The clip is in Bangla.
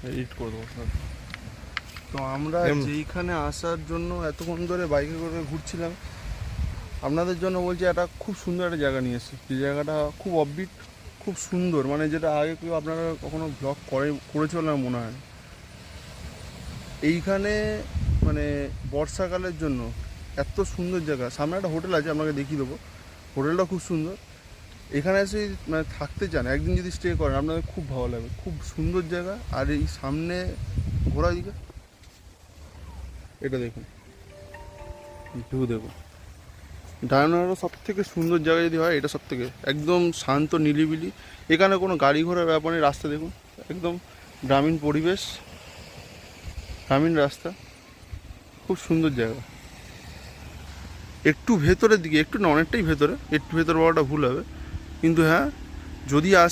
এডিট করে দেবো। তো আমরা যেইখানে আসার জন্য এতক্ষণ ধরে বাইকে করে ঘুরছিলাম, আপনাদের জন্য বলছি একটা খুব সুন্দর একটা জায়গা নিয়ে এসেছি। যে জায়গাটা খুব অফবিট, খুব সুন্দর, মানে যেটা আগে কেউ আপনারা কখনো ব্লগ করেছিল না মনে হয়। এইখানে মানে বর্ষাকালের জন্য এত সুন্দর জায়গা। সামনে একটা হোটেল আছে, আপনাকে দেখিয়ে দেবো। হোটেলটা খুব সুন্দর। এখানে এসে মানে থাকতে চান, একদিন যদি স্টে করেন আপনাদের খুব ভালো লাগবে। খুব সুন্দর জায়গা। আর এই সামনে ঘোরার দিকে এটা দেখুন, ভিউ দেখুন। ডায়নারও সব থেকে সুন্দর জায়গা যদি হয়, এটা সব থেকে একদম শান্ত নিরিবিলি। এখানে কোনো গাড়ি ঘোড়ার ব্যাপার নেই। রাস্তা দেখুন, একদম গ্রামীণ পরিবেশ, গ্রামীণ রাস্তা, খুব সুন্দর জায়গা। একটু ভেতরের দিকে, একটু না অনেকটাই ভেতরে, একটু ভেতরে বলাটা ভুল হবে, কিন্তু হ্যাঁ যদি আসে